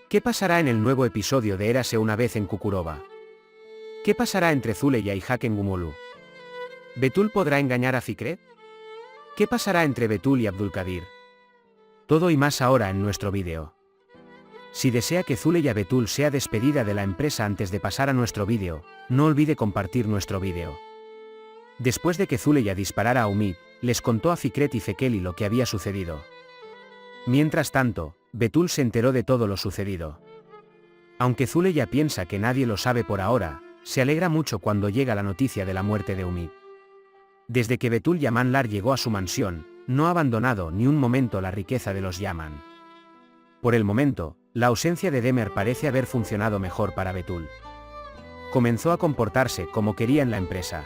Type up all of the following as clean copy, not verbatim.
¿Qué pasará en el nuevo episodio de Érase una vez en Kukuroba? ¿Qué pasará entre Zuleya y Haken Gumolu? ¿Betul podrá engañar a Fikret? ¿Qué pasará entre Betul y Abdulkadir? Todo y más ahora en nuestro vídeo. Si desea que Zuleya Betul sea despedida de la empresa antes de pasar a nuestro vídeo, no olvide compartir nuestro vídeo. Después de que Zuleya disparara a Umid, les contó a Fikret y Fekeli lo que había sucedido. Mientras tanto, Betul se enteró de todo lo sucedido. Aunque Zuleya piensa que nadie lo sabe por ahora, se alegra mucho cuando llega la noticia de la muerte de Umid. Desde que Betul Yamanlar llegó a su mansión, no ha abandonado ni un momento la riqueza de los Yaman. Por el momento, la ausencia de Demer parece haber funcionado mejor para Betul. Comenzó a comportarse como quería en la empresa.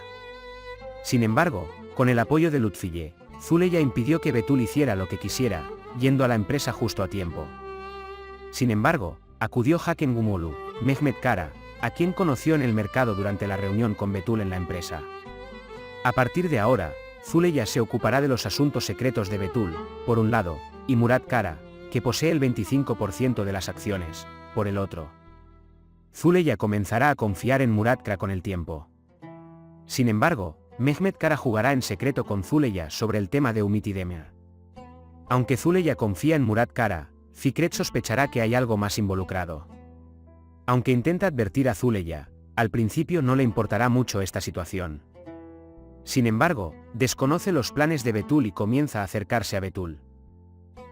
Sin embargo, con el apoyo de Lutfiye, Zuleya impidió que Betul hiciera lo que quisiera, yendo a la empresa justo a tiempo. Sin embargo, acudió Haken Gumolu, Mehmet Kara, a quien conoció en el mercado durante la reunión con Betul en la empresa. A partir de ahora, Zuleya se ocupará de los asuntos secretos de Betul, por un lado, y Murat Kara, que posee el 25% de las acciones, por el otro. Zuleya comenzará a confiar en Murat Kara con el tiempo. Sin embargo, Mehmet Kara jugará en secreto con Zuleya sobre el tema de Umid y Demer. Aunque Zuleya confía en Murat Kara, Fikret sospechará que hay algo más involucrado. Aunque intenta advertir a Zuleya, al principio no le importará mucho esta situación. Sin embargo, desconoce los planes de Betul y comienza a acercarse a Betul.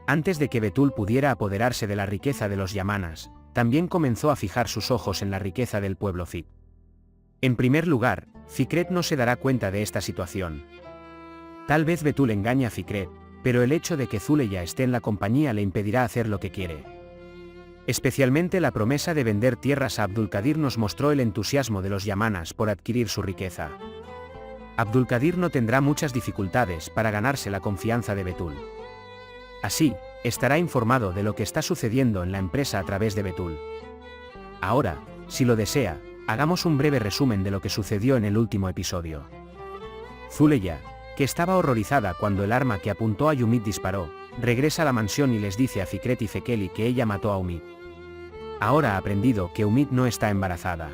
Antes de que Betul pudiera apoderarse de la riqueza de los Yamanas, también comenzó a fijar sus ojos en la riqueza del pueblo Fik. En primer lugar, Fikret no se dará cuenta de esta situación. Tal vez Betul engañe a Fikret, pero el hecho de que Zuleya esté en la compañía le impedirá hacer lo que quiere. Especialmente la promesa de vender tierras a Abdulkadir nos mostró el entusiasmo de los Yamanas por adquirir su riqueza. Abdulkadir no tendrá muchas dificultades para ganarse la confianza de Betul. Así, estará informado de lo que está sucediendo en la empresa a través de Betul. Ahora, si lo desea, hagamos un breve resumen de lo que sucedió en el último episodio. Zuleya, que estaba horrorizada cuando el arma que apuntó a Umid disparó, regresa a la mansión y les dice a Fikret y Fekeli que ella mató a Umid. Ahora ha aprendido que Umid no está embarazada.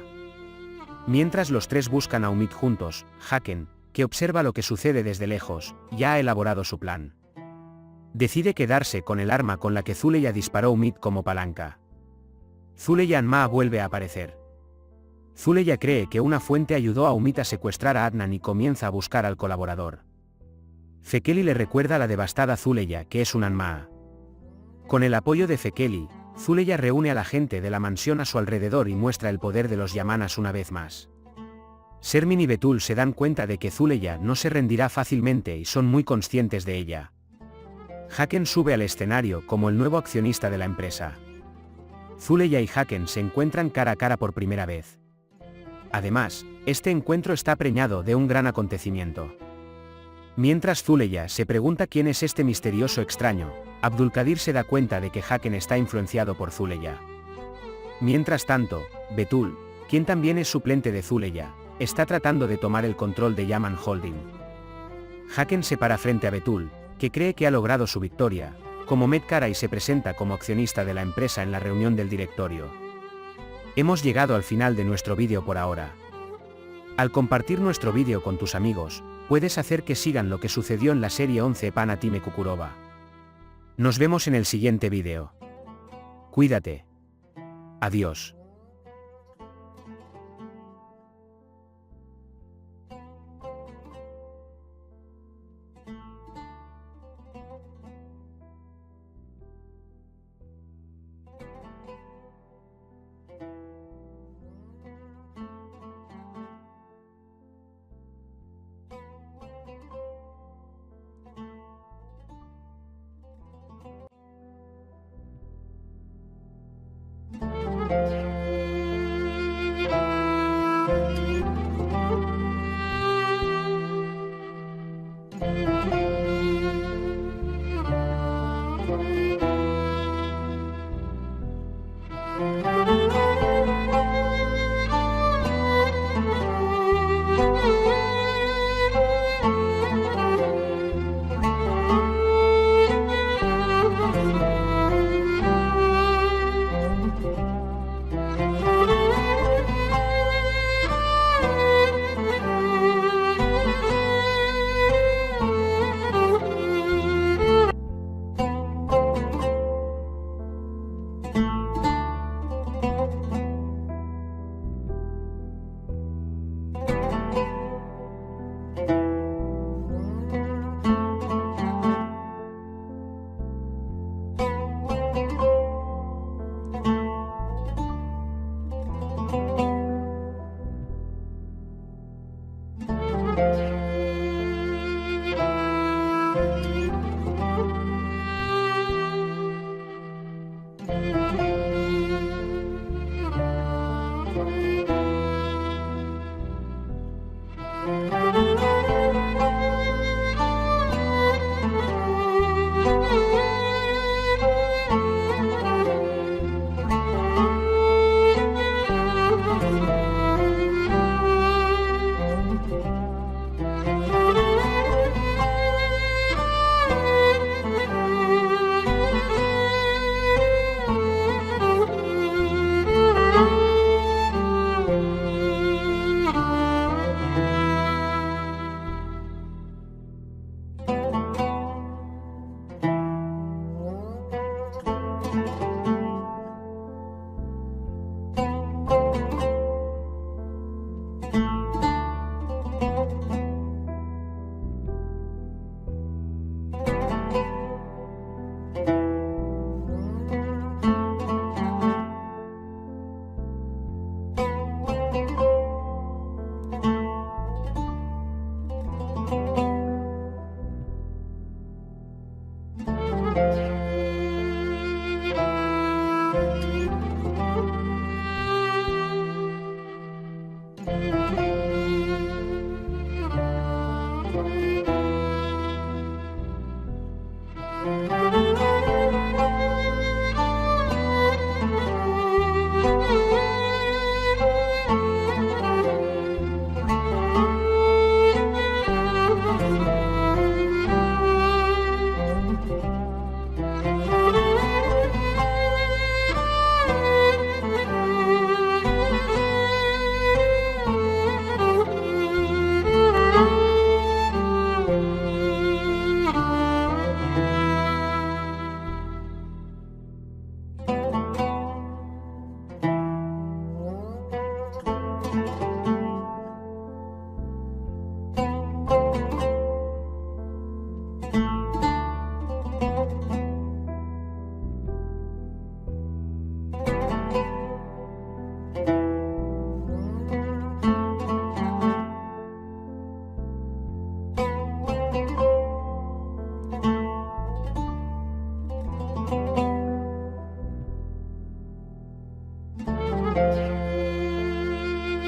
Mientras los tres buscan a Umid juntos, Haken, que observa lo que sucede desde lejos, ya ha elaborado su plan. Decide quedarse con el arma con la que Zuleya disparó a Umid como palanca. Zuleya Anma vuelve a aparecer. Zuleya cree que una fuente ayudó a Umid a secuestrar a Adnan y comienza a buscar al colaborador. Fekeli le recuerda a la devastada Zuleya que es un Anma. Con el apoyo de Fekeli, Zuleya reúne a la gente de la mansión a su alrededor y muestra el poder de los Yamanas una vez más. Sermin y Betul se dan cuenta de que Zuleya no se rendirá fácilmente y son muy conscientes de ella. Haken sube al escenario como el nuevo accionista de la empresa. Zuleya y Haken se encuentran cara a cara por primera vez. Además, este encuentro está preñado de un gran acontecimiento. Mientras Zuleya se pregunta quién es este misterioso extraño, Abdulkadir se da cuenta de que Haken está influenciado por Zuleya. Mientras tanto, Betul, quien también es suplente de Zuleya, está tratando de tomar el control de Yaman Holding. Haken se para frente a Betul, que cree que ha logrado su victoria, como Mehmet Kara y se presenta como accionista de la empresa en la reunión del directorio. Hemos llegado al final de nuestro vídeo por ahora. Al compartir nuestro vídeo con tus amigos, puedes hacer que sigan lo que sucedió en la serie 11 Panatime Kukuroba. Nos vemos en el siguiente vídeo. Cuídate. Adiós.